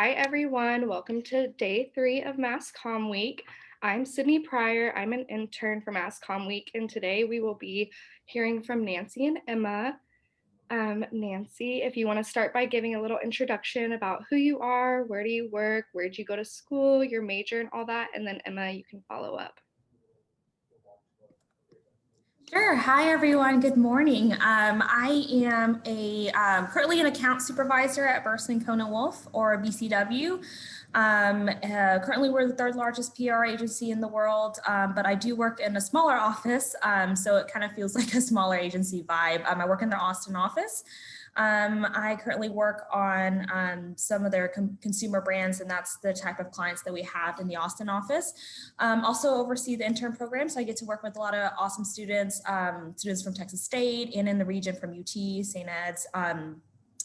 Hi, everyone. Welcome to day 3 of Mass Comm Week. I'm Sydney Pryor. I'm an intern for Mass Comm Week, and today we will be hearing from Nancy and Emma. Nancy, if you want to start by giving a little introduction about who you are, where do you work, where did you go to school, your major, and all that, and then Emma, you can follow up. Sure. Hi, everyone. Good morning. I am currently an account supervisor at Burson Cohn and Wolf, or BCW. Currently, we're the third largest PR agency in the world, but I do work in a smaller office, so it kind of feels like a smaller agency vibe. I work in their Austin office. I currently work on some of their consumer brands, and that's the type of clients that we have in the Austin office. Also oversee the intern program, so I get to work with a lot of awesome students, students from Texas State and in the region from UT, St. Ed's.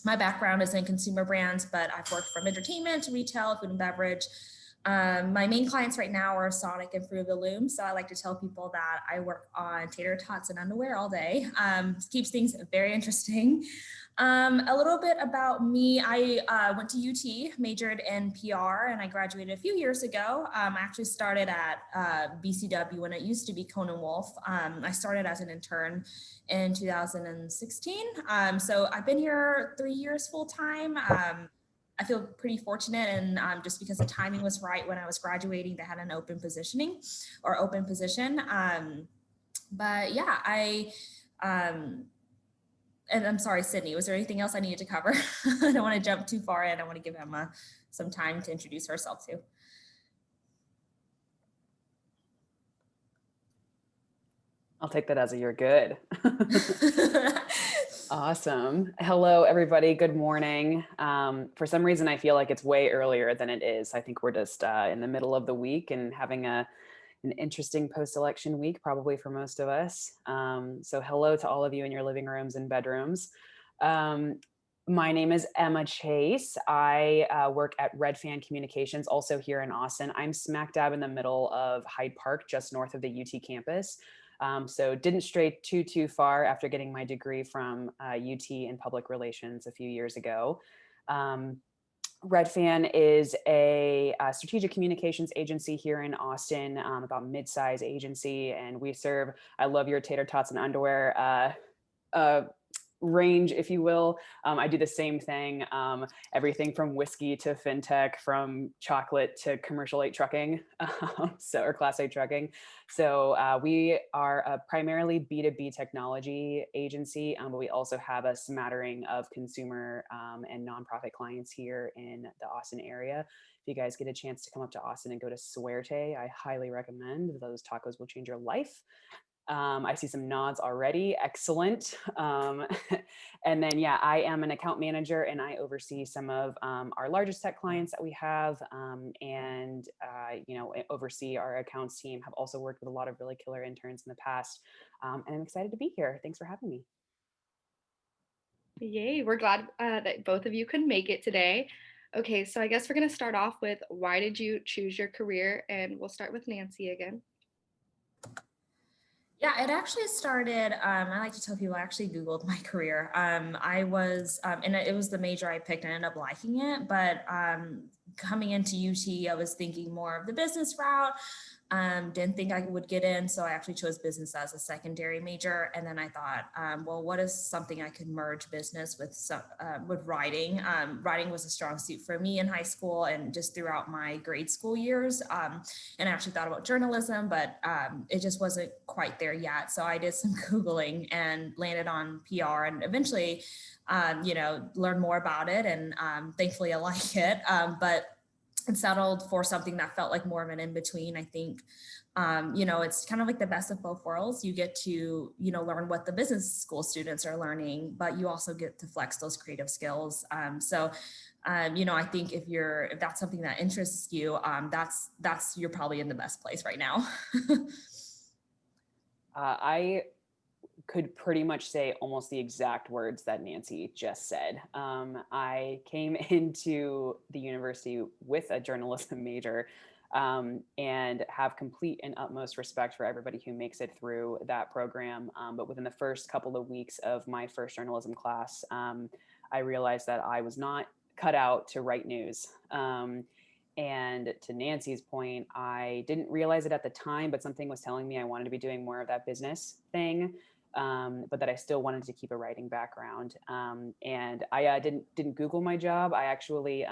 My background is in consumer brands, but I've worked from entertainment to retail, food and beverage. My main clients right now are Sonic and Fruit of the Loom. So I like to tell people that I work on tater tots and underwear all day. Keeps things very interesting. A little bit about me. I went to UT, majored in PR, and I graduated a few years ago. I actually started at BCW when it used to be Cohn and Wolf. I started as an intern in 2016. So I've been here 3 years full time. I feel pretty fortunate, and just because the timing was right when I was graduating, they had an open position. But yeah, and I'm sorry, Sydney, was there anything else I needed to cover? I don't want to jump too far in. I want to give Emma some time to introduce herself too. I'll take that as a you're good. Awesome. Hello, everybody. Good morning. For some reason, I feel like it's way earlier than it is. I think we're just in the middle of the week and having an interesting post-election week, probably for most of us. So hello to all of you in your living rooms and bedrooms. My name is Emma Chase. I work at Red Fan Communications, also here in Austin. I'm smack dab in the middle of Hyde Park, just north of the UT campus. So didn't stray too far after getting my degree from UT in public relations a few years ago. Redfan is a strategic communications agency here in Austin, about mid-size agency, and we serve I love your tater tots and underwear range, if you will. I do the same thing, everything from whiskey to fintech, from chocolate to commercial 8 trucking, or class 8 trucking. So we are a primarily B2B technology agency, but we also have a smattering of consumer and nonprofit clients here in the Austin area. If you guys get a chance to come up to Austin and go to Suerte, I highly recommend. Those tacos will change your life. I see some nods already. Excellent. And then, yeah, I am an account manager and I oversee some of our largest tech clients that we have, and oversee our accounts team. Have also worked with a lot of really killer interns in the past, and I'm excited to be here. Thanks for having me. Yay, we're glad that both of you could make it today. Okay, so I guess we're going to start off with why did you choose your career? And we'll start with Nancy again. Yeah, it actually started, I like to tell people I actually Googled my career. I was, and it was the major I picked and I ended up liking it, but coming into UT, I was thinking more of the business route. Didn't think I would get in, so I actually chose business as a secondary major. And then I thought, well, what is something I could merge business with writing? Writing was a strong suit for me in high school and just throughout my grade school years. And I actually thought about journalism, but it just wasn't quite there yet. So I did some Googling and landed on PR, and eventually, learned more about it. And thankfully, I like it. But and settled for something that felt like more of an in-between. I think, it's kind of like the best of both worlds. You get to, learn what the business school students are learning, but you also get to flex those creative skills. I think if that's something that interests you, you're probably in the best place right now. I could pretty much say almost the exact words that Nancy just said. I came into the university with a journalism major, and have complete and utmost respect for everybody who makes it through that program. But within the first couple of weeks of my first journalism class, I realized that I was not cut out to write news. And to Nancy's point, I didn't realize it at the time, but something was telling me I wanted to be doing more of that business thing, but that I still wanted to keep a writing background. And I didn't Google my job. I actually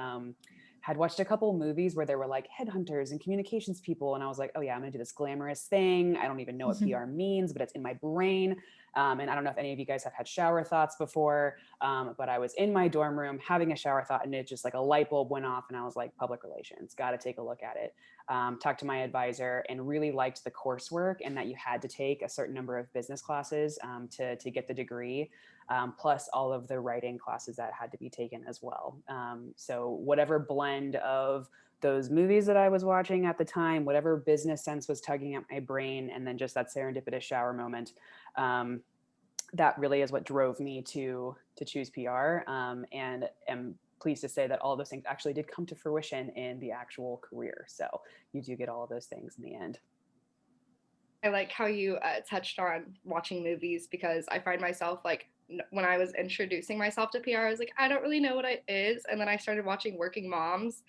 had watched a couple movies where there were like headhunters and communications people, and I was like, oh yeah, I'm gonna do this glamorous thing. I don't even know what PR means, but it's in my brain. And I don't know if any of you guys have had shower thoughts before, but I was in my dorm room having a shower thought, and it just like a light bulb went off, and I was like, public relations, got to take a look at it. Talked to my advisor and really liked the coursework, and that you had to take a certain number of business classes to get the degree, plus all of the writing classes that had to be taken as well. So whatever blend of those movies that I was watching at the time, whatever business sense was tugging at my brain, and then just that serendipitous shower moment, that really is what drove me to choose PR, and am pleased to say that all of those things actually did come to fruition in the actual career. So you do get all of those things in the end. I like how you touched on watching movies, because I find myself like, when I was introducing myself to PR, I was like, I don't really know what it is. And then I started watching Working Moms.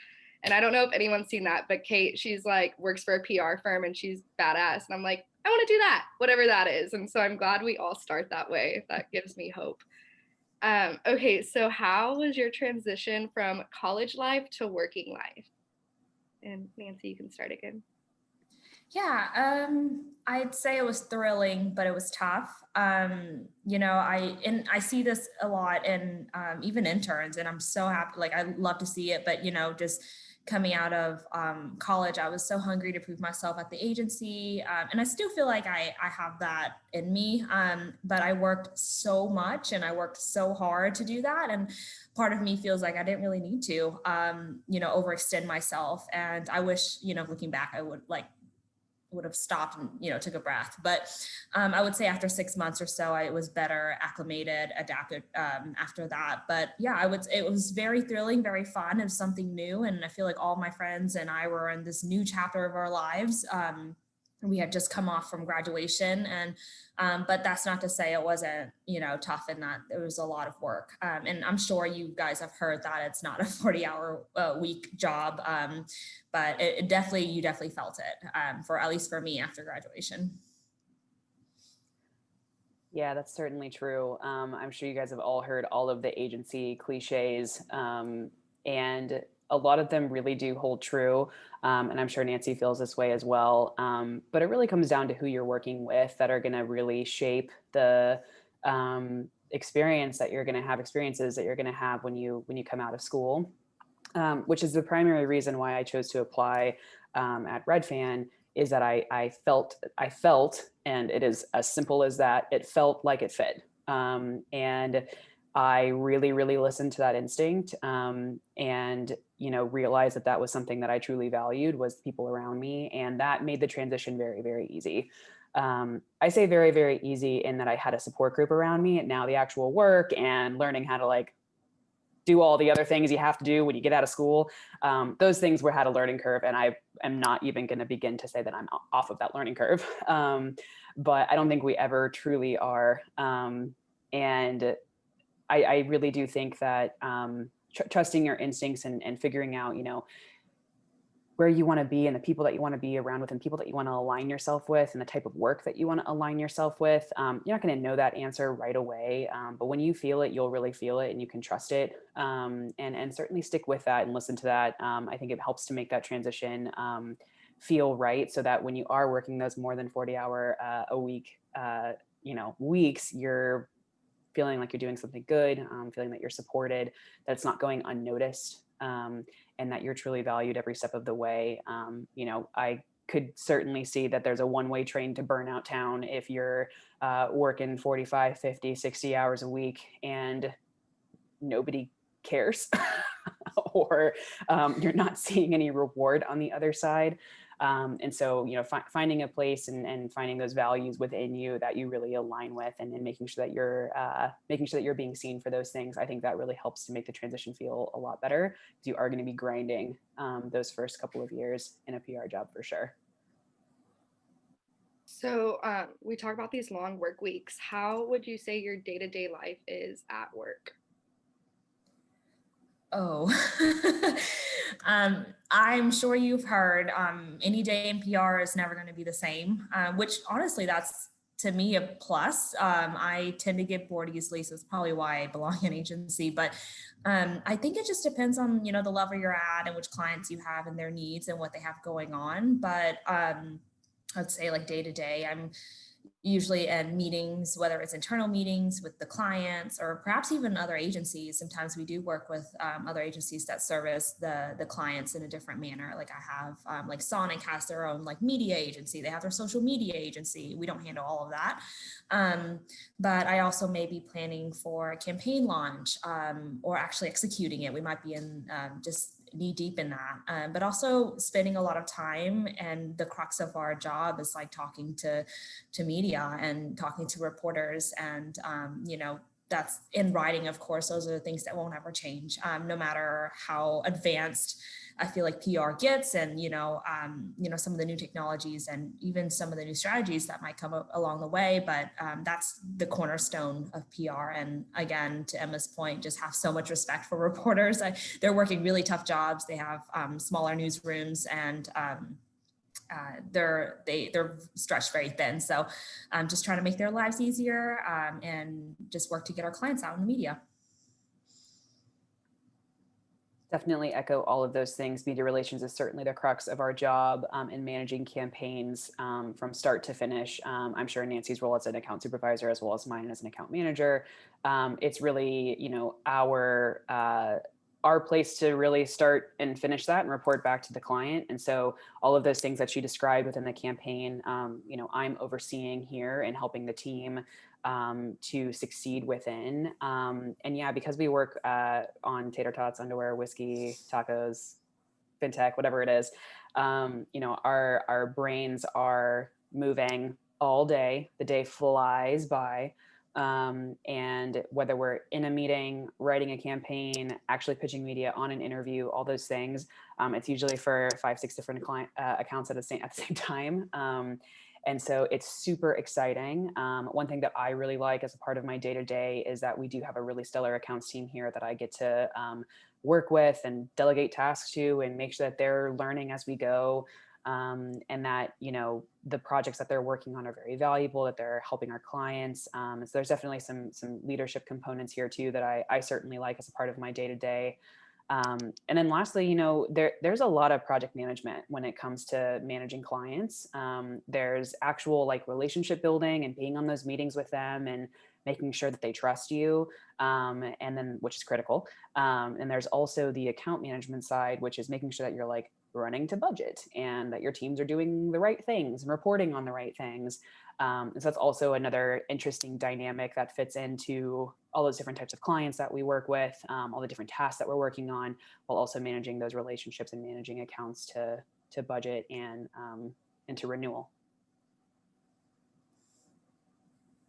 And I don't know if anyone's seen that, but Kate, she's like, works for a PR firm and she's badass. And I'm like, I want to do that, whatever that is. And so I'm glad we all start that way. That gives me hope. Okay, so how was your transition from college life to working life? And Nancy, you can start again. Yeah, I'd say it was thrilling, but it was tough. I see this a lot in even interns, and I'm so happy. Like, I love to see it, but just coming out of college, I was so hungry to prove myself at the agency, and I still feel like I have that in me. But I worked so much, and I worked so hard to do that, and part of me feels like I didn't really need to, overextend myself. And I wish, looking back, I would have stopped and took a breath. But I would say after 6 months or so, I was better acclimated, adapted after that. But yeah, it was very thrilling, very fun. It was something new, and I feel like all my friends and I were in this new chapter of our lives. We had just come off from graduation, and but that's not to say it wasn't tough, and that there was a lot of work, and I'm sure you guys have heard that it's not a 40-hour week job, but you definitely felt it, for at least for me after graduation. Yeah, that's certainly true. I'm sure you guys have all heard all of the agency cliches, and a lot of them really do hold true. And I'm sure Nancy feels this way as well. But it really comes down to who you're working with that are going to really shape the experiences that you're going to have when you come out of school, which is the primary reason why I chose to apply at Redfan. Is that I felt, and it is as simple as that, it felt like it fit. And I really, really listened to that instinct, and realized that was something that I truly valued, was people around me, and that made the transition very, very easy. I say very, very easy in that I had a support group around me, and now the actual work and learning how to do all the other things you have to do when you get out of school, those things had a learning curve, and I am not even going to begin to say that I'm off of that learning curve. But I don't think we ever truly are. And I really do think that trusting your instincts and figuring out, where you want to be and the people that you want to be around with and people that you want to align yourself with and the type of work that you want to align yourself with. You're not going to know that answer right away, but when you feel it, you'll really feel it, and you can trust it, and certainly stick with that and listen to that. I think it helps to make that transition feel right, so that when you are working those more than 40-hour a week, weeks, you're feeling like you're doing something good, feeling that you're supported, that it's not going unnoticed, and that you're truly valued every step of the way. I could certainly see that there's a one-way train to burnout town if you're working 45, 50, 60 hours a week and nobody cares or you're not seeing any reward on the other side. And so, finding a place and finding those values within you that you really align with, and making sure that you're being seen for those things. I think that really helps to make the transition feel a lot better, because you are going to be grinding those first couple of years in a PR job for sure. So we talk about these long work weeks. How would you say your day-to-day life is at work? Oh, I'm sure you've heard any day in PR is never going to be the same, which honestly, that's to me a plus. I tend to get bored easily, so it's probably why I belong in agency. But I think it just depends on, the level you're at and which clients you have and their needs and what they have going on. But I'd say like day to day, I'm usually in meetings, whether it's internal meetings with the clients or perhaps even other agencies. Sometimes we do work with other agencies that service the clients in a different manner. Like I have like Sonic has their own like media agency. They have their social media agency. We don't handle all of that. Um, but I also may be planning for a campaign launch or actually executing it. We might be in just knee deep in that, but also spending a lot of time. And the crux of our job is like talking to media and talking to reporters, and that's in writing. Of course, those are the things that won't ever change, no matter how advanced I feel like PR gets, and some of the new technologies and even some of the new strategies that might come along the way. But that's the cornerstone of PR. And again, to Emma's point, just have so much respect for reporters. They're working really tough jobs. They have smaller newsrooms, and they're stretched very thin. So just trying to make their lives easier, and just work to get our clients out in the media. Definitely echo all of those things. Media relations is certainly the crux of our job in managing campaigns from start to finish. I'm sure Nancy's role as an account supervisor, as well as mine as an account manager, it's really, our place to really start and finish that and report back to the client. And so all of those things that she described within the campaign, I'm overseeing here and helping the team to succeed within. And yeah, because we work on tater tots, underwear, whiskey, tacos, fintech, whatever it is, our brains are moving all day. The day flies by. And whether we're in a meeting, writing a campaign, actually pitching media, on an interview, all those things, it's usually for 5-6 different client accounts at the same time. And so it's super exciting. One thing that I really like as a part of my day-to-day is that we do have a really stellar accounts team here that I get to work with and delegate tasks to, and make sure that they're learning as we go. And that, the projects that they're working on are very valuable, that they're helping our clients. So there's definitely some leadership components here too that I certainly like as a part of my day-to-day. And then lastly, there's a lot of project management when it comes to managing clients. There's actual like relationship building and being on those meetings with them and making sure that they trust you. And then, which is critical. And there's also the account management side, which is making sure that you're like running to budget and that your teams are doing the right things and reporting on the right things. And so that's also another interesting dynamic that fits into all those different types of clients that we work with, all the different tasks that we're working on, while also managing those relationships and managing accounts to budget and to renewal.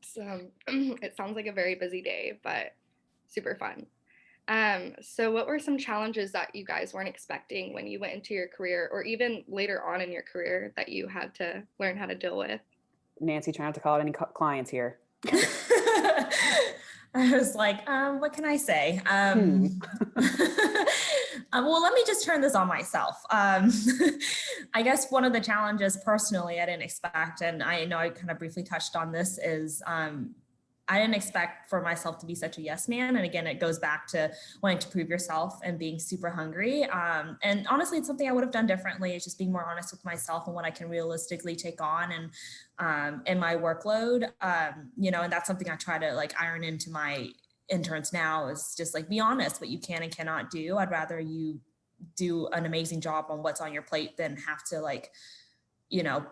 So it sounds like a very busy day, but super fun. So what were some challenges that you guys weren't expecting when you went into your career, or even later on in your career, that you had to learn how to deal with? Nancy, try not to call out any clients here. I was like, what can I say? Well, let me just turn this on myself. I guess one of the challenges personally I didn't expect, and I know I kind of briefly touched on this, is I didn't expect for myself to be such a yes man. And again, it goes back to wanting to prove yourself and being super hungry. And honestly, it's something I would have done differently. It's just being more honest with myself and what I can realistically take on and my workload. And that's something I try to like iron into my interns now, is just like, be honest what you can and cannot do. I'd rather you do an amazing job on what's on your plate than have to like,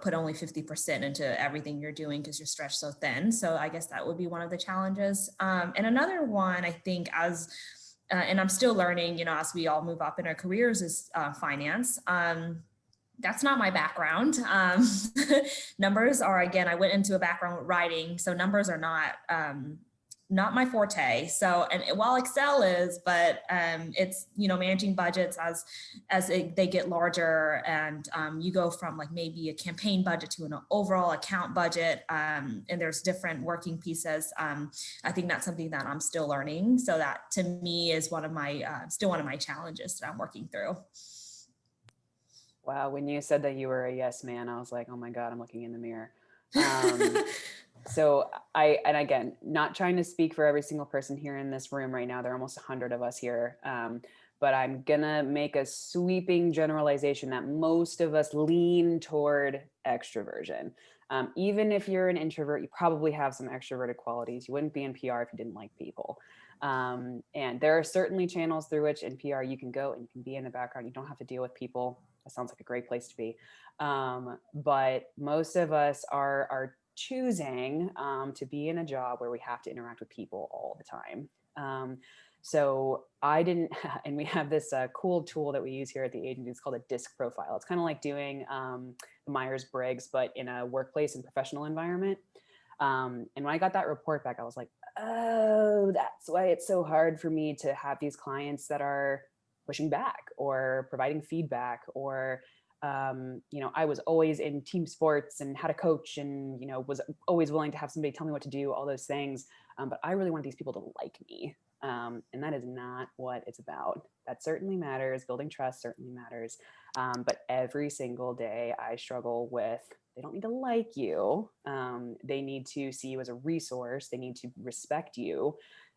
put only 50% into everything you're doing because you're stretched so thin. So I guess that would be one of the challenges. And another one, I think, and I'm still learning, as we all move up in our careers, is finance. That's not my background. Numbers are, again, I went into a background with writing. So numbers are not not my forte. So, and while Excel is, but it's, managing budgets as they get larger, and you go from like maybe a campaign budget to an overall account budget, and there's different working pieces. I think that's something that I'm still learning. So that to me is still one of my challenges that I'm working through. Wow, when you said that you were a yes man, I was like, oh my God, I'm looking in the mirror. So and again, not trying to speak for every single person here in this room right now. There are almost 100 of us here. But I'm gonna make a sweeping generalization that most of us lean toward extroversion. Even if you're an introvert, you probably have some extroverted qualities. You wouldn't be in PR if you didn't like people. And there are certainly channels through which in PR you can go and you can be in the background. You don't have to deal with people. That sounds like a great place to be. But most of us are choosing to be in a job where we have to interact with people all the time. So I didn't, and we have this cool tool that we use here at the agency. It's called a DISC profile. It's kind of like doing the Myers-Briggs, but in a workplace and professional environment. And when I got that report back, I was like, oh, that's why it's so hard for me to have these clients that are pushing back or providing feedback, or I was always in team sports and had a coach, and was always willing to have somebody tell me what to do, all those things. But I really want these people to like me. And that is not what it's about. That certainly matters. Building trust certainly matters. But every single day I struggle with, they don't need to like you. They need to see you as a resource. They need to respect you.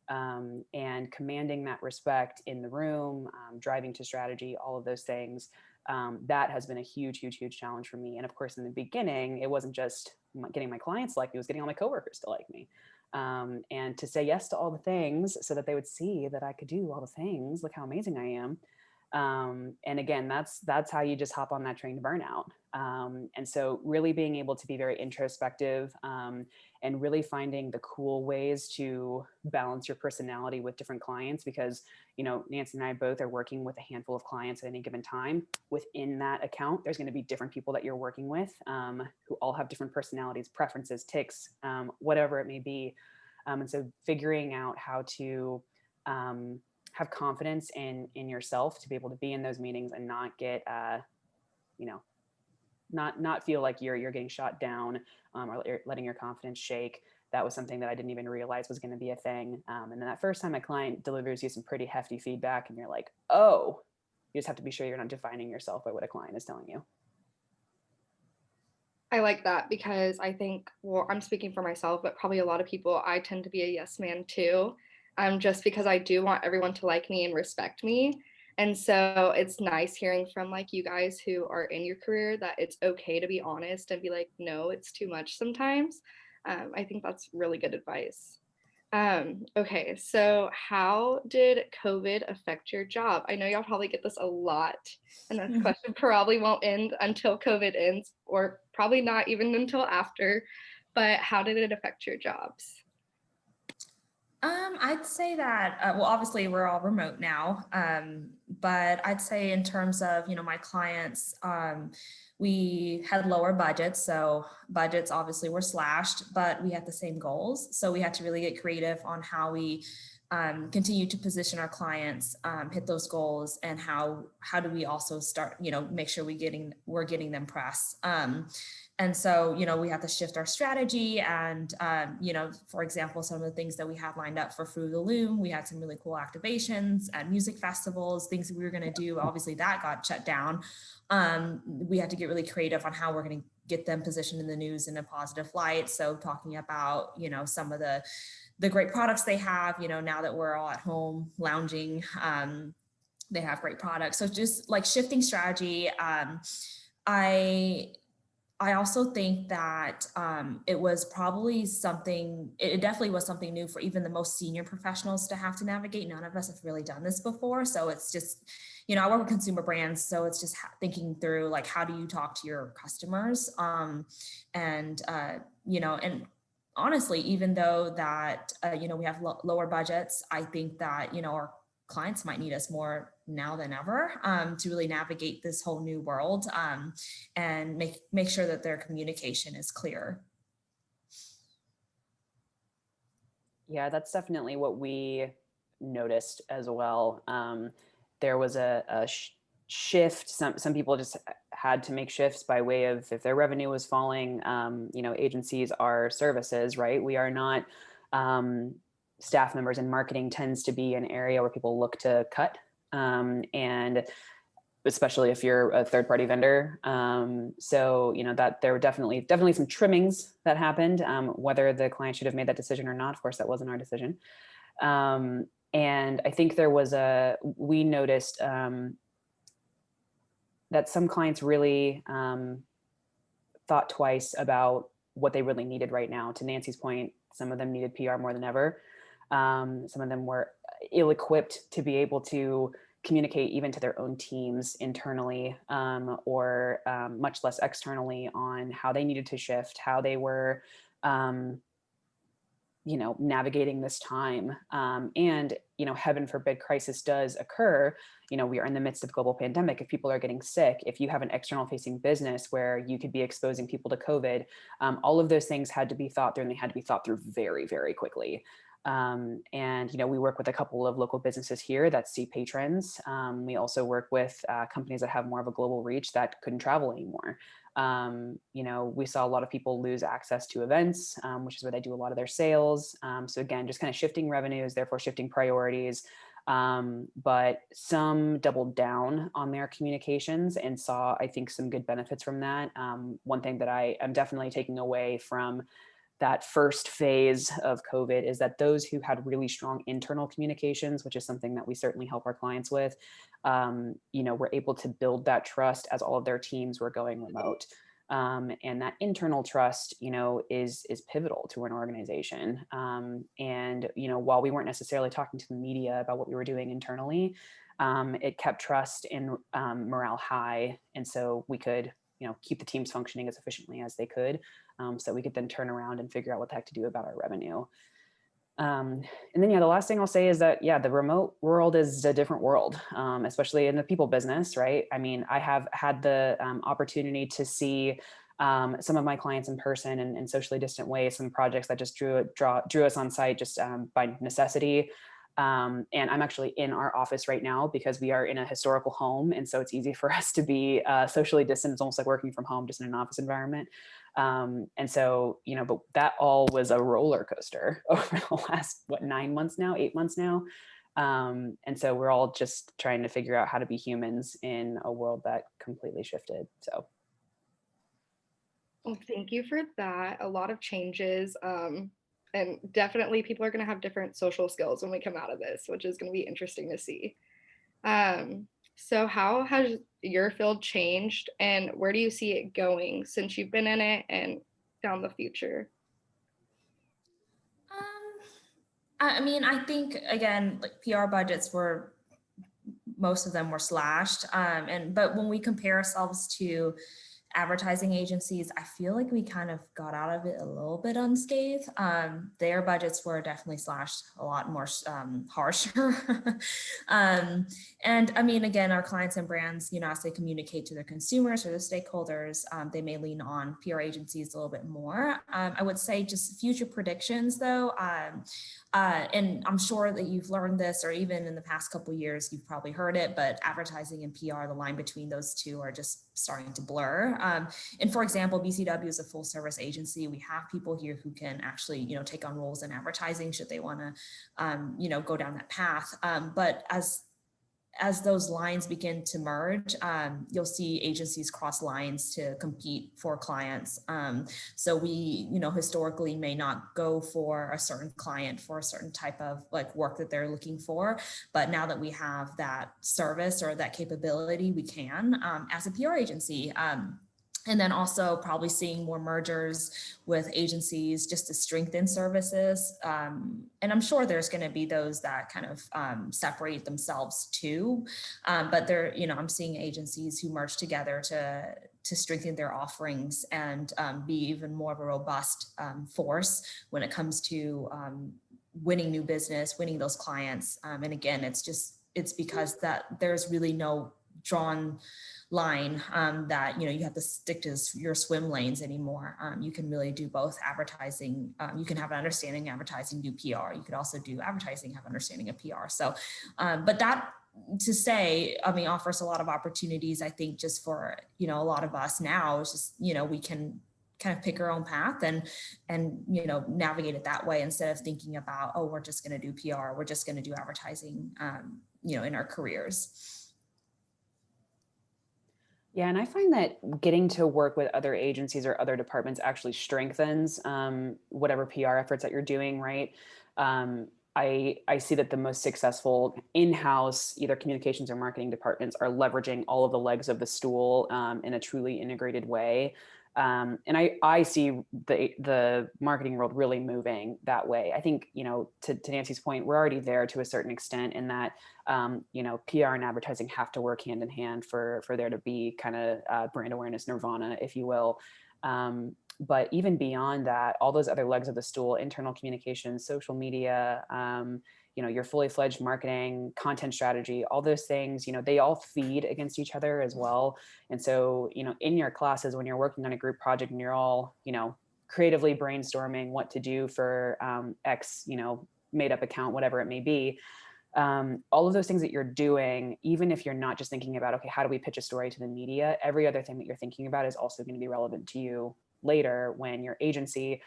And commanding that respect in the room, driving to strategy, all of those things. That has been a huge, huge, huge challenge for me. And of course, in the beginning, it wasn't just getting my clients to like me, it was getting all my coworkers to like me. And to say yes to all the things so that they would see that I could do all the things, look how amazing I am. And again, that's how you just hop on that train to burnout. And so really being able to be very introspective, and really finding the cool ways to balance your personality with different clients, because, Nancy and I both are working with a handful of clients at any given time. Within that account, there's going to be different people that you're working with, who all have different personalities, preferences, tics, whatever it may be. And so figuring out how to, have confidence in yourself to be able to be in those meetings and not get not feel like you're getting shot down, or letting your confidence shake. That was something that I didn't even realize was going to be a thing. And then that first time a client delivers you some pretty hefty feedback and you're like, oh, you just have to be sure you're not defining yourself by what a client is telling you. I like that because I think, well, I'm speaking for myself, but probably a lot of people, I tend to be a yes man too, just because I do want everyone to like me and respect me. And so it's nice hearing from like you guys who are in your career that it's okay to be honest and be like, no, it's too much sometimes. I think that's really good advice. Okay, so how did COVID affect your job? I know y'all probably get this a lot, and this question probably won't end until COVID ends, or probably not even until after, but how did it affect your jobs? I'd say that, well, obviously we're all remote now, but I'd say in terms of, my clients, we had lower budgets. So budgets obviously were slashed, but we had the same goals. So we had to really get creative on how we continue to position our clients, hit those goals, and how do we also start, make sure we're getting them press. And so, we have to shift our strategy and, for example, some of the things that we had lined up for Fruit of the Loom, we had some really cool activations at music festivals, things that we were going to do. Obviously that got shut down. We had to get really creative on how we're going to get them positioned in the news in a positive light. So talking about, some of the great products they have, now that we're all at home lounging, they have great products. So just like shifting strategy. I also think that it was probably it definitely was something new for even the most senior professionals to have to navigate. None of us have really done this before. So it's just, I work with consumer brands. So it's just thinking through like, how do you talk to your customers? And honestly, even though that, we have lower budgets, I think that, our clients might need us more now than ever, to really navigate this whole new world, and make sure that their communication is clear. Yeah, that's definitely what we noticed as well. There was a shift. Some people just had to make shifts by way of if their revenue was falling. Agencies are services, right? We are not staff members, and marketing tends to be an area where people look to cut. And especially if you're a third party vendor. So, that there were definitely some trimmings that happened, whether the client should have made that decision or not. Of course, that wasn't our decision. And I think we noticed that some clients really thought twice about what they really needed right now. To Nancy's point, some of them needed PR more than ever. Some of them were ill-equipped to be able to communicate even to their own teams internally, or much less externally, on how they needed to shift, how they were navigating this time. And heaven forbid crisis does occur. We are in the midst of global pandemic. If people are getting sick, if you have an external facing business where you could be exposing people to COVID, all of those things had to be thought through, and they had to be thought through very, very quickly. And we work with a couple of local businesses here that see patrons. We also work with companies that have more of a global reach that couldn't travel anymore. We saw a lot of people lose access to events, which is where they do a lot of their sales. So again, just kind of shifting revenues, therefore shifting priorities. But some doubled down on their communications and saw, I think, some good benefits from that. One thing that I am definitely taking away from that first phase of COVID is that those who had really strong internal communications, which is something that we certainly help our clients with, were able to build that trust as all of their teams were going remote. And that internal trust, is pivotal to an organization. And while we weren't necessarily talking to the media about what we were doing internally, it kept trust and morale high. And so we could keep the teams functioning as efficiently as they could, so that we could then turn around and figure out what the heck to do about our revenue. And then, the last thing I'll say is that, the remote world is a different world, especially in the people business, right? I mean, I have had the opportunity to see some of my clients in person and in socially distant ways, some projects that just drew us on site just by necessity. And I'm actually in our office right now because we are in a historical home. And so it's easy for us to be socially distant. It's almost like working from home, just in an office environment. And so, but that all was a roller coaster over the last, 9 months now, 8 months now. And so we're all just trying to figure out how to be humans in a world that completely shifted. So. Well, thank you for that. A lot of changes. And definitely people are going to have different social skills when we come out of this, which is going to be interesting to see. So how has your field changed, and where do you see it going since you've been in it and down the future? I mean, I think, again, like PR budgets most of them were slashed. But when we compare ourselves to advertising agencies, I feel like we kind of got out of it a little bit unscathed. Their budgets were definitely slashed a lot more harsher. And I mean, again, our clients and brands, as they communicate to their consumers or their stakeholders, they may lean on PR agencies a little bit more. I would say just future predictions, though. And I'm sure that you've learned this, or even in the past couple of years, you've probably heard it, but advertising and PR, the line between those two are just starting to blur. And for example, BCW is a full service agency. We have people here who can actually, take on roles in advertising should they want to, go down that path. But as those lines begin to merge, you'll see agencies cross lines to compete for clients. So we, historically may not go for a certain client for a certain type of work that they're looking for. But now that we have that service or that capability, we can as a PR agency. And then also probably seeing more mergers with agencies just to strengthen services. And I'm sure there's going to be those that kind of separate themselves too. But I'm seeing agencies who merge together to strengthen their offerings and be even more of a robust force when it comes to winning new business, winning those clients. And again, it's because that there's really no drawn line that, you have to stick to your swim lanes anymore. You can really do both advertising. You can have an understanding of advertising, do PR. You could also do advertising, have understanding of PR. So, but that to say, offers a lot of opportunities, I think, just for, a lot of us now. It's just, we can kind of pick our own path and navigate it that way, instead of thinking about, oh, we're just going to do PR, we're just going to do advertising, in our careers. Yeah, and I find that getting to work with other agencies or other departments actually strengthens whatever PR efforts that you're doing, right? I see that the most successful in-house, either communications or marketing departments, are leveraging all of the legs of the stool in a truly integrated way. And I see the marketing world really moving that way. I think, to Nancy's point, we're already there to a certain extent, in that, PR and advertising have to work hand in hand for there to be kind of brand awareness nirvana, if you will. But even beyond that, all those other legs of the stool, internal communications, social media, your fully fledged marketing, content strategy, all those things, they all feed against each other as well. And so, in your classes, when you're working on a group project and you're all, creatively brainstorming what to do for X, made up account, whatever it may be, all of those things that you're doing, even if you're not just thinking about, okay, how do we pitch a story to the media, every other thing that you're thinking about is also going to be relevant to you later when your agency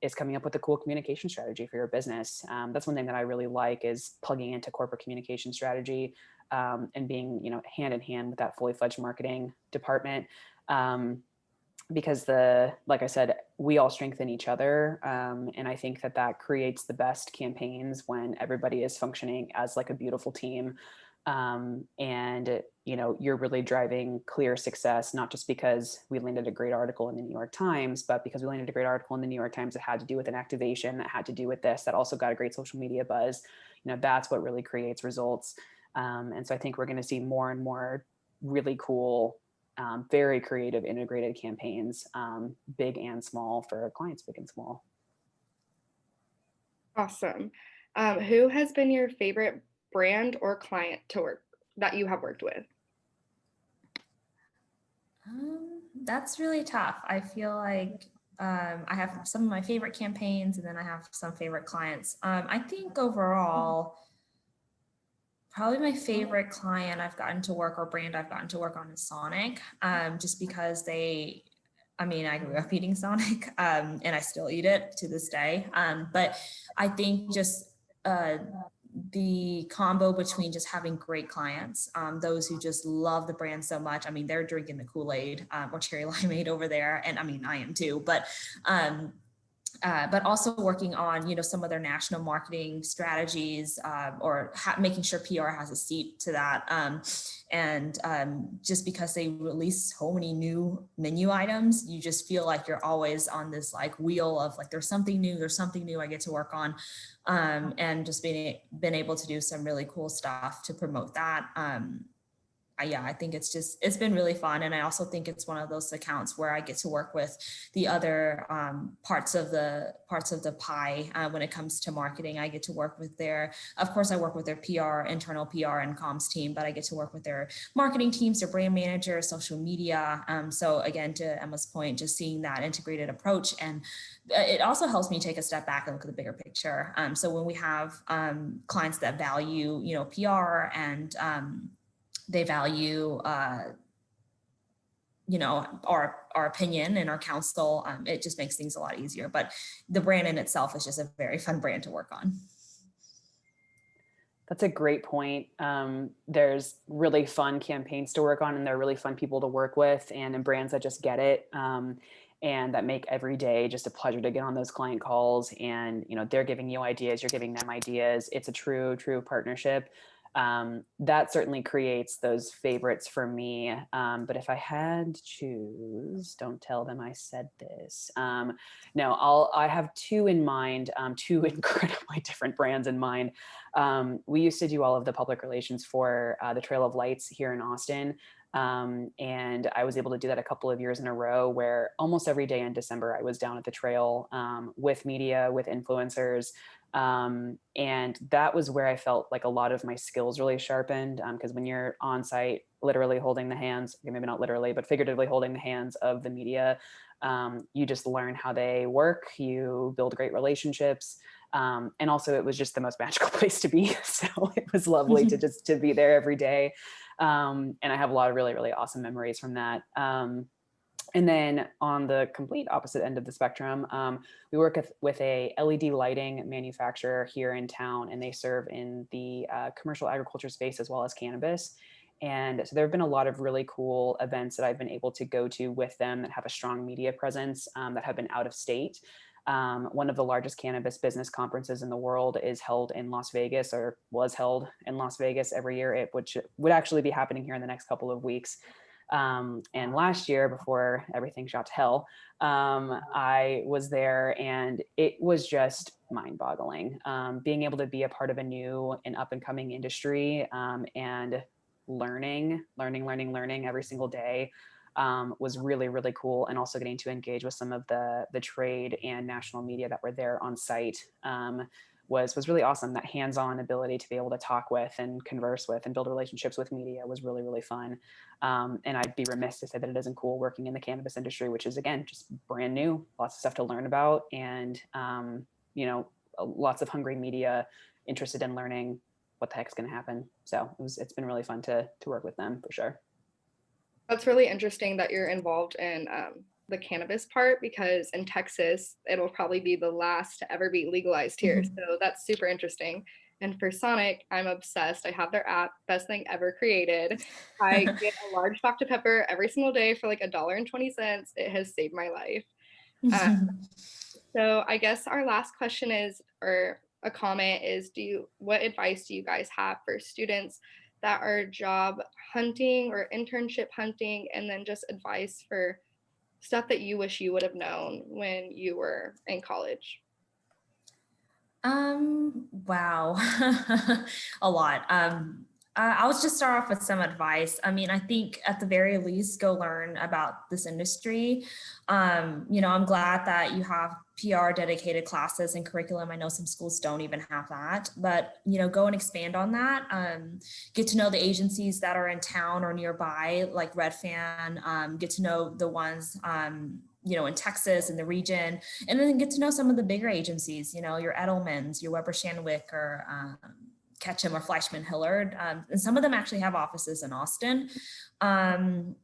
is coming up with a cool communication strategy for your business. That's one thing that I really like, is plugging into corporate communication strategy and being, hand in hand with that fully fledged marketing department. Because like I said, we all strengthen each other. And I think that creates the best campaigns when everybody is functioning as like a beautiful team. And you're really driving clear success, not just because we landed a great article in the New York Times, but because we landed a great article in the New York Times that had to do with an activation, that had to do with this, that also got a great social media buzz. That's what really creates results. And so I think we're going to see more and more really cool, very creative, integrated campaigns, big and small, for our clients, big and small. Awesome. Who has been your favorite brand or client that you have worked with? That's really tough. I feel like I have some of my favorite campaigns, and then I have some favorite clients. I think overall, probably my favorite client I've gotten to work, or brand I've gotten to work on, is Sonic, just because I grew up eating Sonic, and I still eat it to this day. But I think just the combo between just having great clients, those who just love the brand so much. They're drinking the Kool-Aid or cherry limeade over there. And I am too, but also working on, some of their national marketing strategies, or making sure PR has a seat to that. And just because they release so many new menu items, you just feel like you're always on this like wheel of like, there's something new I get to work on. And just been able to do some really cool stuff to promote that. I think it's been really fun. And I also think it's one of those accounts where I get to work with the other parts of the pie when it comes to marketing. I get to work with of course I work with their PR, internal PR and comms team, but I get to work with their marketing teams, their brand manager, social media. So again, to Emma's point, just seeing that integrated approach. And it also helps me take a step back and look at the bigger picture. So when we have clients that value, PR, and they value, our opinion and our counsel, it just makes things a lot easier. But the brand in itself is just a very fun brand to work on. That's a great point. There's really fun campaigns to work on, and they're really fun people to work with, and brands that just get it. And that make every day just a pleasure to get on those client calls. And, they're giving you ideas, you're giving them ideas. It's a true partnership. That certainly creates those favorites for me. But if I had to choose, don't tell them I said this. No, I have two in mind, two incredibly different brands in mind. We used to do all of the public relations for the Trail of Lights here in Austin. And I was able to do that a couple of years in a row, where almost every day in December I was down at the trail with media, with influencers. And that was where I felt like a lot of my skills really sharpened, because when you're on site, literally holding the hands, maybe not literally, but figuratively holding the hands of the media, you just learn how they work, you build great relationships. And also it was just the most magical place to be. So it was lovely to be there every day. And I have a lot of really, really awesome memories from that. And then on the complete opposite end of the spectrum, we work with a LED lighting manufacturer here in town, and they serve in the commercial agriculture space as well as cannabis. And so there have been a lot of really cool events that I've been able to go to with them that have a strong media presence, that have been out of state. One of the largest cannabis business conferences in the world is held in Las Vegas, or was held in Las Vegas every year, which would actually be happening here in the next couple of weeks. And last year, before everything shot to hell, I was there, and it was just mind-boggling. Being able to be a part of a new and up and coming industry, and learning every single day, was really, really cool. And also getting to engage with some of the trade and national media that were there on site, was really awesome. That hands-on ability to be able to talk with and converse with and build relationships with media was really, really fun. And I'd be remiss to say that it isn't cool working in the cannabis industry, which is, again, just brand new, lots of stuff to learn about, and lots of hungry media interested in learning what the heck's going to happen. So it's been really fun to work with them, for sure. That's really interesting that you're involved in the cannabis part, because in Texas, it'll probably be the last to ever be legalized here. So that's super interesting. And for Sonic, I'm obsessed. I have their app, best thing ever created. I get a large Dr. Pepper every single day for like $1.20. It has saved my life. So I guess our last question is, or a comment is, what advice do you guys have for students that are job hunting or internship hunting, and then just advice for stuff that you wish you would have known when you were in college? Wow. A lot. I'll just start off with some advice. I mean, I think at the very least, go learn about this industry. I'm glad that you have PR dedicated classes and curriculum. I know some schools don't even have that, but, go and expand on that. Get to know the agencies that are in town or nearby, like Redfan. Get to know the ones, in Texas and the region, and then get to know some of the bigger agencies, your Edelmans, your Weber Shandwick, or Ketchum or Fleischman Hillard. And some of them actually have offices in Austin. And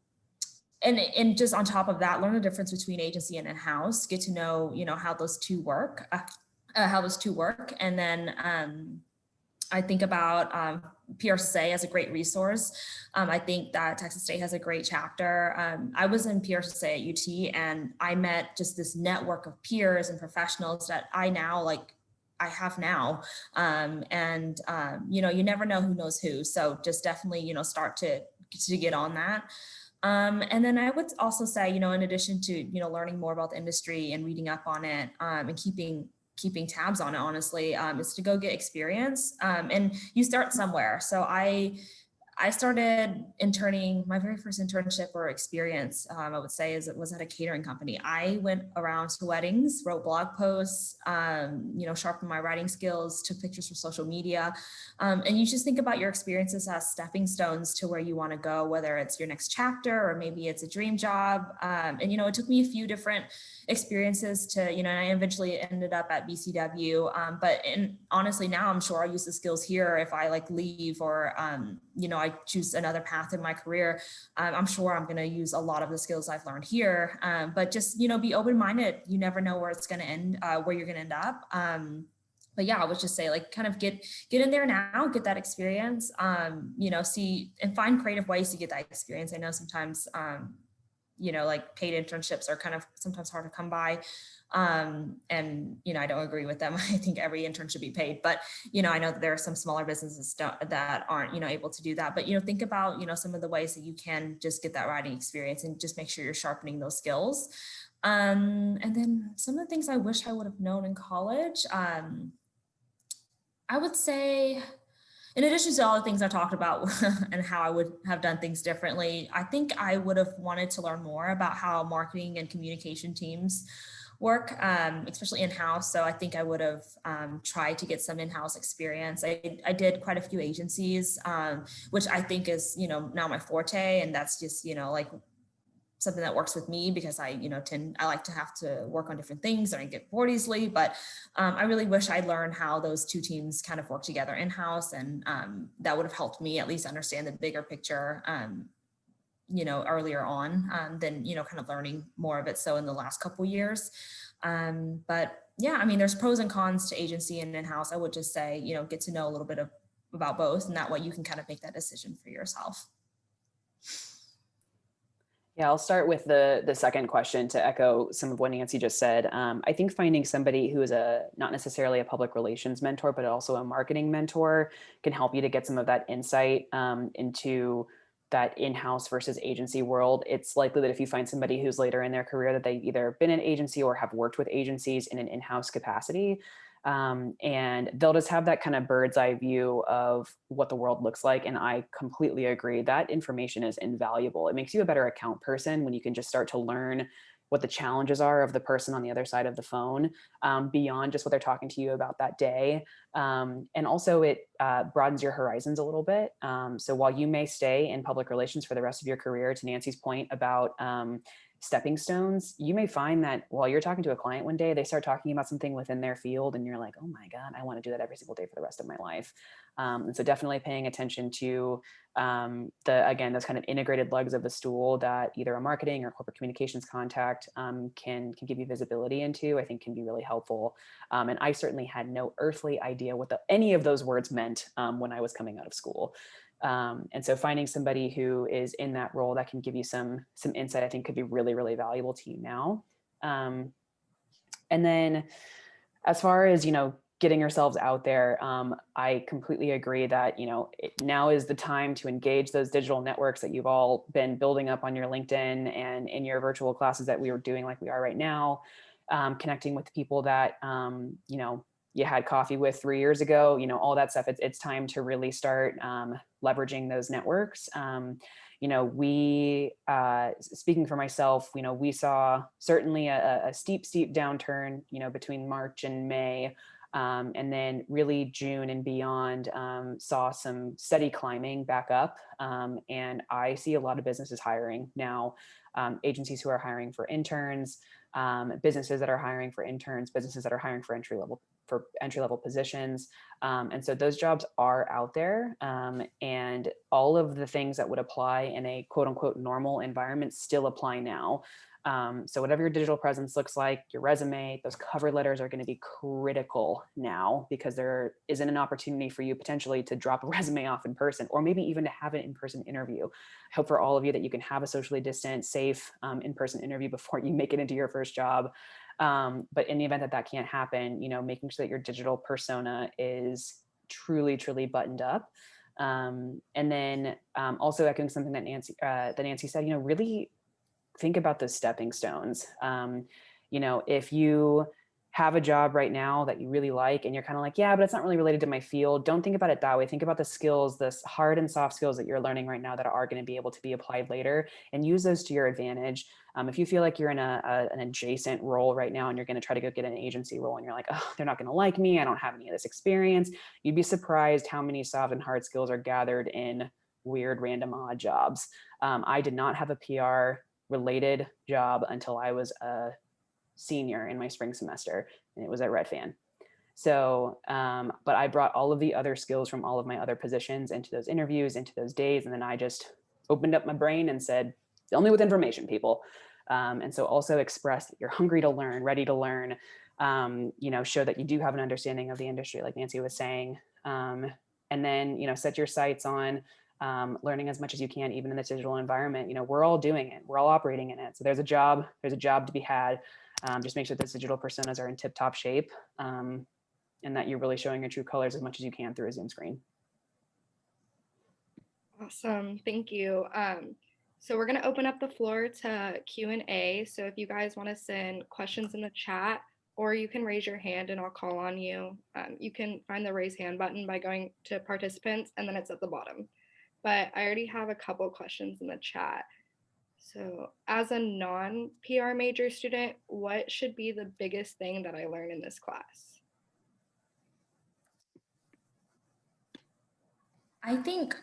just on top of that, learn the difference between agency and in-house, get to know, how those two work, And then I think about PRSA as a great resource. I think that Texas State has a great chapter. I was in PRSA at UT, and I met just this network of peers and professionals that I have now. You never know who knows who. So just definitely, start to get on that. And then I would also say, in addition to, learning more about the industry and reading up on it, and keeping tabs on it, honestly, is to go get experience. And you start somewhere. So I started interning. My very first internship or experience, I would say, was at a catering company. I went around to weddings, wrote blog posts, sharpened my writing skills, took pictures for social media. And you just think about your experiences as stepping stones to where you want to go, whether it's your next chapter or maybe it's a dream job. And it took me a few different experiences to, and I eventually ended up at BCW. And honestly, now I'm sure I'll use the skills here if I leave or, I choose another path in my career. I'm sure I'm going to use a lot of the skills I've learned here. But just, be open-minded. You never know where it's going to end, where you're going to end up. But yeah, I would just say kind of get in there now, get that experience, see and find creative ways to get that experience. I know sometimes, paid internships are kind of sometimes hard to come by. And, I don't agree with them. I think every intern should be paid, but, I know that there are some smaller businesses that aren't, able to do that, but, think about, some of the ways that you can just get that writing experience and just make sure you're sharpening those skills. And then some of the things I wish I would have known in college, I would say, in addition to all the things I talked about and how I would have done things differently, I think I would have wanted to learn more about how marketing and communication teams work, especially in-house. So I think I would have tried to get some in-house experience. I did quite a few agencies, which I think is, now my forte. And that's just, like something that works with me because I like to have to work on different things and I get bored easily. But I really wish I'd learned how those two teams kind of work together in-house. And that would have helped me at least understand the bigger picture, earlier on than, kind of learning more of it. So in the last couple years. But yeah, I mean, there's pros and cons to agency and in-house. I would just say, get to know a little bit about both. And that way you can kind of make that decision for yourself. Yeah, I'll start with the second question to echo some of what Nancy just said. I think finding somebody who is not necessarily a public relations mentor, but also a marketing mentor can help you to get some of that insight into that in-house versus agency world. It's likely that if you find somebody who's later in their career that they've either been an agency or have worked with agencies in an in-house capacity, and they'll just have that kind of bird's eye view of what the world looks like. And I completely agree that information is invaluable. It makes you a better account person when you can just start to learn what the challenges are of the person on the other side of the phone, beyond just what they're talking to you about that day. And also it broadens your horizons a little bit. So while you may stay in public relations for the rest of your career, to Nancy's point about stepping stones, you may find that while you're talking to a client one day, they start talking about something within their field and you're like, oh my God, I want to do that every single day for the rest of my life. And so definitely paying attention to again, those kind of integrated legs of the stool that either a marketing or corporate communications contact can give you visibility into, I think can be really helpful. And I certainly had no earthly idea what any of those words meant when I was coming out of school. And so finding somebody who is in that role that can give you some insight, I think could be really, really valuable to you now. And then as far as, getting yourselves out there, I completely agree that, now is the time to engage those digital networks that you've all been building up on your LinkedIn and in your virtual classes that we are doing like we are right now, connecting with people that, you had coffee with 3 years ago, all that stuff. It's time to really start leveraging those networks. We, speaking for myself, we saw certainly a steep downturn, between March and May. And then really June and beyond saw some steady climbing back up. And I see a lot of businesses hiring now, agencies who are hiring for interns, businesses that are hiring for interns, businesses that are hiring for entry level positions. And so those jobs are out there, and all of the things that would apply in a quote unquote normal environment still apply now. So whatever your digital presence looks like, your resume, those cover letters are going to be critical now, because there isn't an opportunity for you potentially to drop a resume off in person, or maybe even to have an in-person interview. I hope for all of you that you can have a socially distant, safe in-person interview before you make it into your first job. But in the event that that can't happen, making sure that your digital persona is truly, truly buttoned up. And then also echoing something that Nancy said, really think about those stepping stones. If you have a job right now that you really like and you're kind of like, yeah, but it's not really related to my field, don't think about it that way. Think about the skills, the hard and soft skills that you're learning right now that are going to be able to be applied later, and use those to your advantage. If you feel like you're in an adjacent role right now and you're going to try to go get an agency role and you're like, oh, they're not going to like me, I don't have any of this experience, you'd be surprised how many soft and hard skills are gathered in weird, random, odd jobs. I did not have a PR related job until I was a senior in my spring semester, and it was at Redfan. So, but I brought all of the other skills from all of my other positions into those interviews, into those days. And then I just opened up my brain and said, fill me with information, people. And so also express that you're hungry to learn, ready to learn, show that you do have an understanding of the industry, like Nancy was saying. And then, set your sights on learning as much as you can, even in this digital environment. We're all doing it. We're all operating in it. So there's a job to be had. Just make sure those digital personas are in tip-top shape, and that you're really showing your true colors as much as you can through a Zoom screen. Awesome, thank you. So we're going to open up the floor to Q&A. So if you guys want to send questions in the chat, or you can raise your hand and I'll call on you. You can find the raise hand button by going to participants and then it's at the bottom. But I already have a couple questions in the chat. So, as a non PR major student, what should be the biggest thing that I learn in this class? I think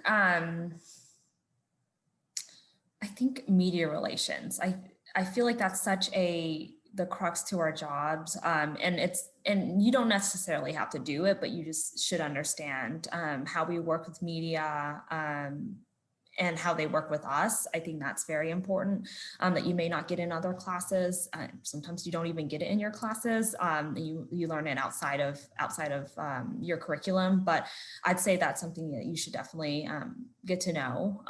media relations. I feel like that's such the crux to our jobs, and you don't necessarily have to do it, but you just should understand how we work with media. And how they work with us. I think that's very important, that you may not get in other classes. Sometimes you don't even get it in your classes. You learn it outside of your curriculum. But I'd say that's something that you should definitely get to know,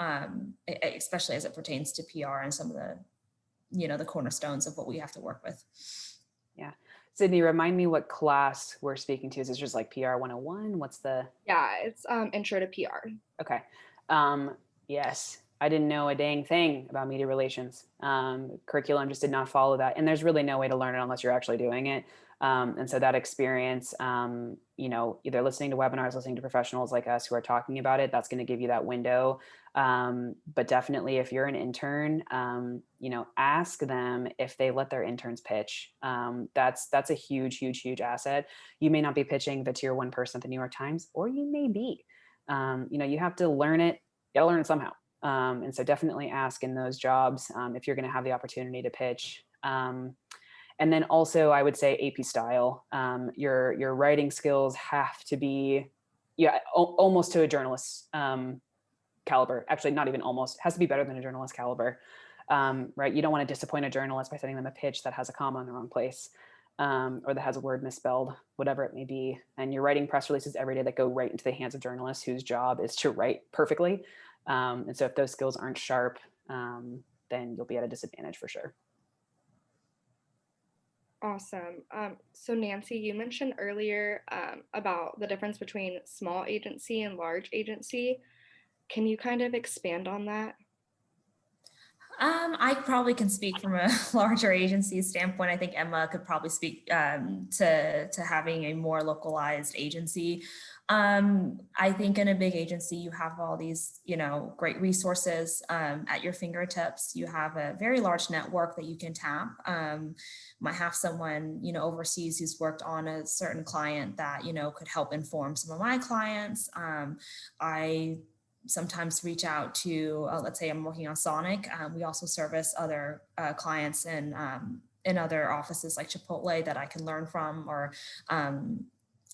especially as it pertains to PR and some of the cornerstones of what we have to work with. Yeah. Sydney, remind me what class we're speaking to. Is this just like PR 101? What's the? Yeah, it's intro to PR. Okay. Yes, I didn't know a dang thing about media relations. Curriculum just did not follow that. And there's really no way to learn it unless you're actually doing it. And so that experience, either listening to webinars, listening to professionals like us who are talking about it, that's going to give you that window. But definitely if you're an intern, ask them if they let their interns pitch. That's a huge, huge, huge asset. You may not be pitching the tier 1 person at the New York Times, or you may be. You have to learn it. You gotta learn it somehow. And so definitely ask in those jobs if you're going to have the opportunity to pitch. And then also I would say AP style. Your writing skills have to be, almost to a journalist caliber. Actually, not even almost. Has to be better than a journalist caliber. Right? You don't want to disappoint a journalist by sending them a pitch that has a comma in the wrong place. Or that has a word misspelled, whatever it may be. And you're writing press releases every day that go right into the hands of journalists whose job is to write perfectly. And so if those skills aren't sharp, then you'll be at a disadvantage for sure. Awesome. So Nancy, you mentioned earlier about the difference between small agency and large agency. Can you kind of expand on that? I probably can speak from a larger agency standpoint. I think Emma could probably speak to having a more localized agency. I think in a big agency, you have all these, great resources at your fingertips. You have a very large network that you can tap. Might have someone, overseas who's worked on a certain client that, could help inform some of my clients. I sometimes reach out to, let's say I'm working on Sonic. We also service other clients in other offices like Chipotle that I can learn from, or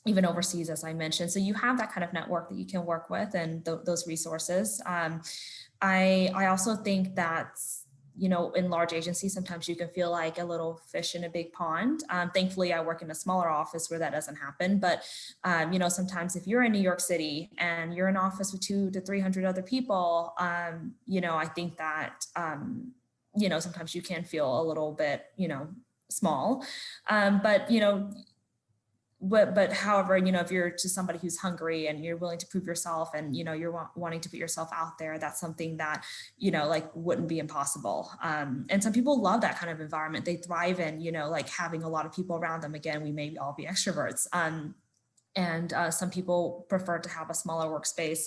even overseas, as I mentioned. So you have that kind of network that you can work with, and those resources. I also think that, in large agencies, sometimes you can feel like a little fish in a big pond. Thankfully, I work in a smaller office where that doesn't happen. But, sometimes if you're in New York City and you're in an office with 200 to 300 other people, I think that, sometimes you can feel a little bit, small. But however, if you're just somebody who's hungry and you're willing to prove yourself, and you're wanting to put yourself out there, that's something that wouldn't be impossible. And some people love that kind of environment. They thrive in having a lot of people around them. Again, we may all be extroverts. And some people prefer to have a smaller workspace.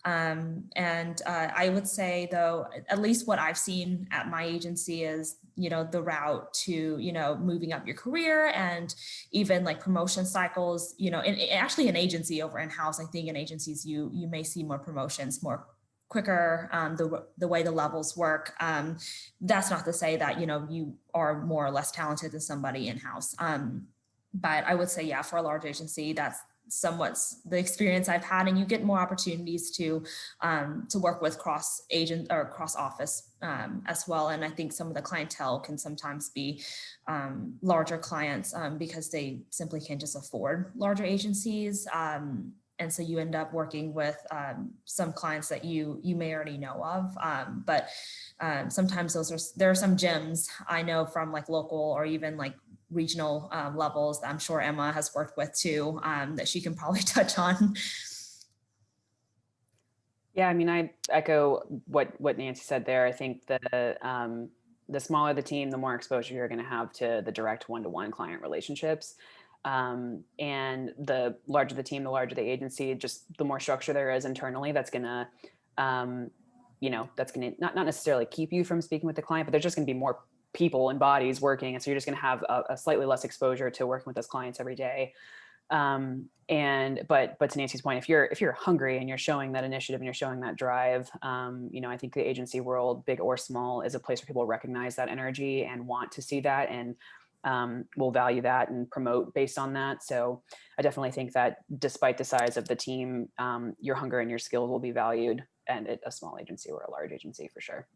I would say, though, at least what I've seen at my agency is, the route to, moving up your career, and even like promotion cycles, actually an agency over in-house. I think in agencies, you may see more promotions more quicker, the way the levels work. That's not to say that, you are more or less talented than somebody in-house. But I would say, yeah, for a large agency, that's somewhat the experience I've had, and you get more opportunities to work with cross agent or cross office as well. And I think some of the clientele can sometimes be larger clients because they simply can't just afford larger agencies. And so you end up working with some clients that you may already know of. But sometimes there are some gems I know from like local or even like regional levels that I'm sure Emma has worked with too, that she can probably touch on. Yeah, I mean, I echo what Nancy said there. I think the the smaller the team, the more exposure you're going to have to the direct one-to-one client relationships. And the larger the team, the larger the agency, just the more structure there is internally, that's going to, that's going to not necessarily keep you from speaking with the client, but there's just going to be more people and bodies working. And so you're just going to have a slightly less exposure to working with those clients every day. But to Nancy's point, if you're hungry and you're showing that initiative and you're showing that drive, I think the agency world, big or small, is a place where people recognize that energy and want to see that, and will value that and promote based on that. So I definitely think that despite the size of the team, your hunger and your skills will be valued, and at a small agency or a large agency for sure.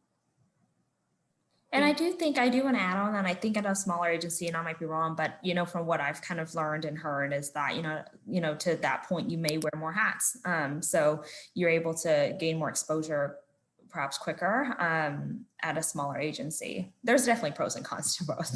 And I do want to add on that. I think at a smaller agency, and I might be wrong, but from what I've kind of learned and heard is that, to that point, you may wear more hats. So you're able to gain more exposure perhaps quicker at a smaller agency. There's definitely pros and cons to both.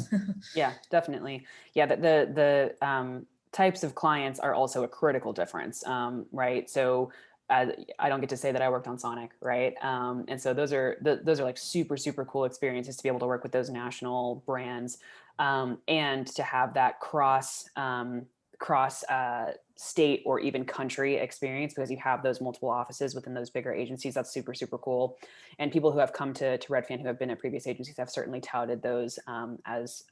Yeah, definitely. Yeah, the types of clients are also a critical difference, right? So I don't get to say that I worked on Sonic, right? And so those are like super, super cool experiences to be able to work with those national brands, and to have that cross state or even country experience, because you have those multiple offices within those bigger agencies. That's super, super cool. And people who have come to Redfin who have been at previous agencies have certainly touted those as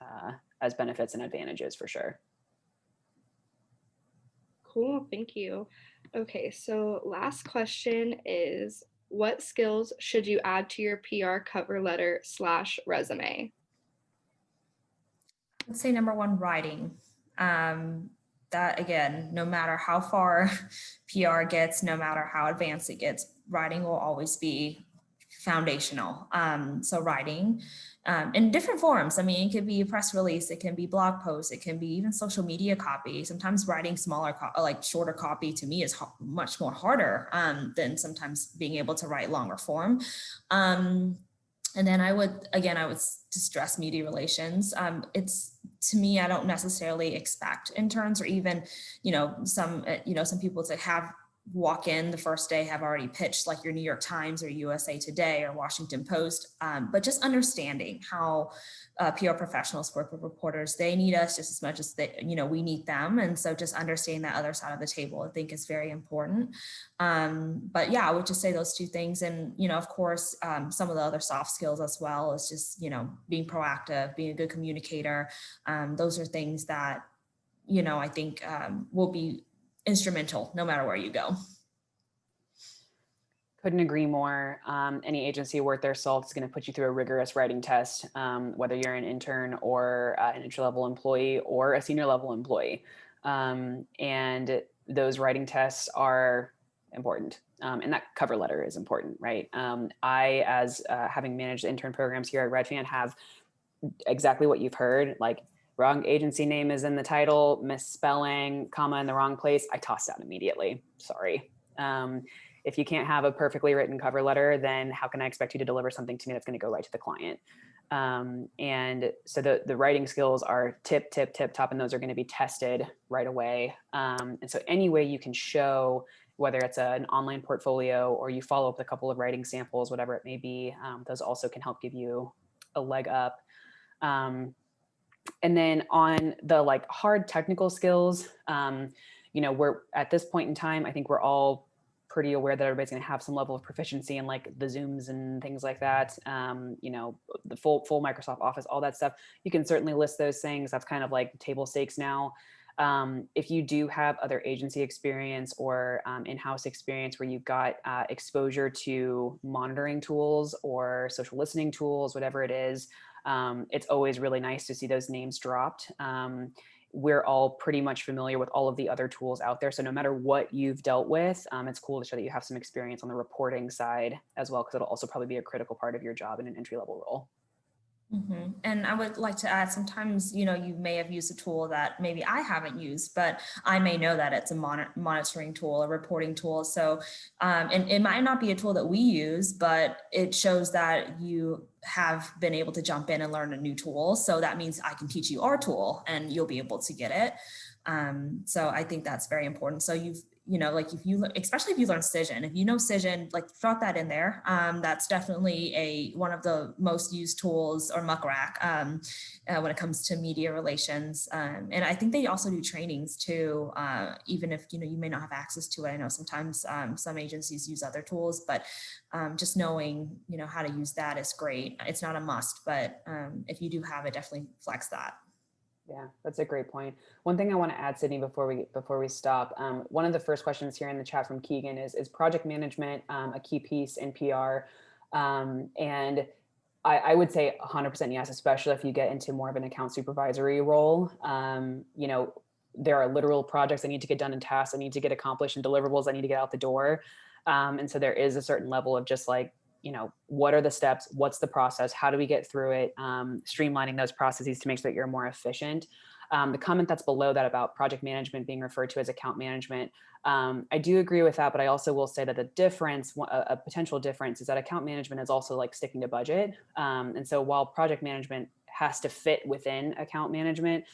benefits and advantages for sure. Cool, thank you. Okay, so last question is, what skills should you add to your PR cover letter / resume? Let's say number one, writing. That again, no matter how far PR gets, no matter how advanced it gets, writing will always be foundational. So writing in different forms. I mean, it could be a press release, it can be blog posts, it can be even social media copy. Sometimes writing shorter copy to me is much more harder than sometimes being able to write longer form. And then I would stress media relations. It's, to me, I don't necessarily expect interns or even, some people to have walk in the first day, have already pitched like your New York Times or USA Today or Washington Post, but just understanding how PR professionals work with reporters. They need us just as much as we need them. And so just understanding that other side of the table, I think, is very important. But yeah, I would just say those two things. And, of course, some of the other soft skills as well is just, being proactive, being a good communicator. Those are things that, I think will be instrumental no matter where you go. Couldn't agree more. Any agency worth their salt is going to put you through a rigorous writing test, whether you're an intern or an entry-level employee or a senior level employee. And those writing tests are important. And that cover letter is important, right? I, as having managed intern programs here at Redfin, have exactly what you've heard, like wrong agency name is in the title, misspelling, comma in the wrong place, I tossed out immediately. Sorry. If you can't have a perfectly written cover letter, then how can I expect you to deliver something to me that's going to go right to the client? And so the writing skills are tip top, and those are going to be tested right away. And so any way you can show, whether it's an online portfolio or you follow up with a couple of writing samples, whatever it may be, those also can help give you a leg up. And then on the like hard technical skills, we're at this point in time, I think we're all pretty aware that everybody's going to have some level of proficiency in like the Zooms and things like that. The full Microsoft Office, all that stuff. You can certainly list those things. That's kind of like table stakes now. If you do have other agency experience or in-house experience where you've got exposure to monitoring tools or social listening tools, whatever it is, it's always really nice to see those names dropped. We're all pretty much familiar with all of the other tools out there. So no matter what you've dealt with, it's cool to show that you have some experience on the reporting side as well, because it'll also probably be a critical part of your job in an entry-level role. Mm-hmm. And I would like to add, sometimes, you may have used a tool that maybe I haven't used, but I may know that it's a monitoring tool, a reporting tool. So, and it might not be a tool that we use, but it shows that you have been able to jump in and learn a new tool. So that means I can teach you our tool and you'll be able to get it. So I think that's very important. So like especially if you learn Cision, if you know Cision, like throw that in there. That's definitely one of the most used tools, or muck rack, when it comes to media relations. And I think they also do trainings too, even if, you may not have access to it. I know sometimes some agencies use other tools, but just knowing, how to use that is great. It's not a must, but if you do have it, definitely flex that. Yeah, that's a great point. One thing I want to add, Sydney, before we stop, one of the first questions here in the chat from Keegan is project management a key piece in PR? And I would say 100% yes, especially if you get into more of an account supervisory role. There are literal projects that need to get done and tasks that need to get accomplished and deliverables that need to get out the door. And so there is a certain level of just like, what are the steps? What's the process? How do we get through it? Streamlining those processes to make sure that you're more efficient. The comment that's below that about project management being referred to as account management, I do agree with that, but I also will say that the difference, a potential difference, is that account management is also like sticking to budget. And so while project management has to fit within account management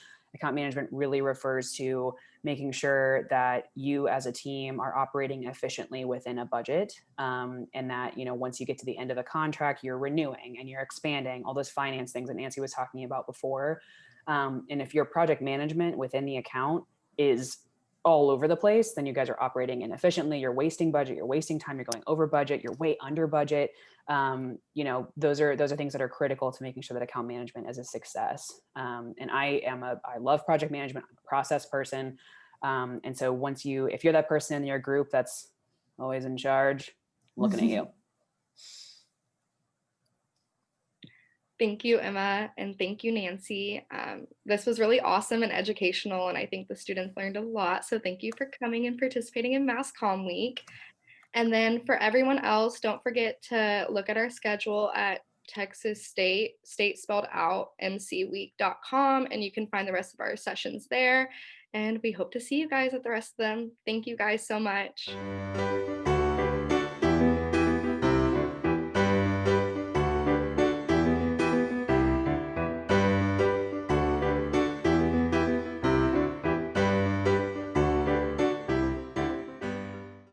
really refers to making sure that you as a team are operating efficiently within a budget, and that, once you get to the end of a contract, you're renewing and you're expanding, all those finance things that Nancy was talking about before. And if your project management within the account is all over the place, then you guys are operating inefficiently. You're wasting budget, you're wasting time, you're going over budget, you're way under budget. Those are things that are critical to making sure that account management is a success. And I love project management. I'm a process person. And so if you're that person in your group that's always in charge, I'm looking at you. Thank you, Emma, and thank you, Nancy. This was really awesome and educational, and I think the students learned a lot. So thank you for coming and participating in Mass Comm Week. And then for everyone else, don't forget to look at our schedule at Texas State spelled out, mcweek.com, and you can find the rest of our sessions there. And we hope to see you guys at the rest of them. Thank you guys so much.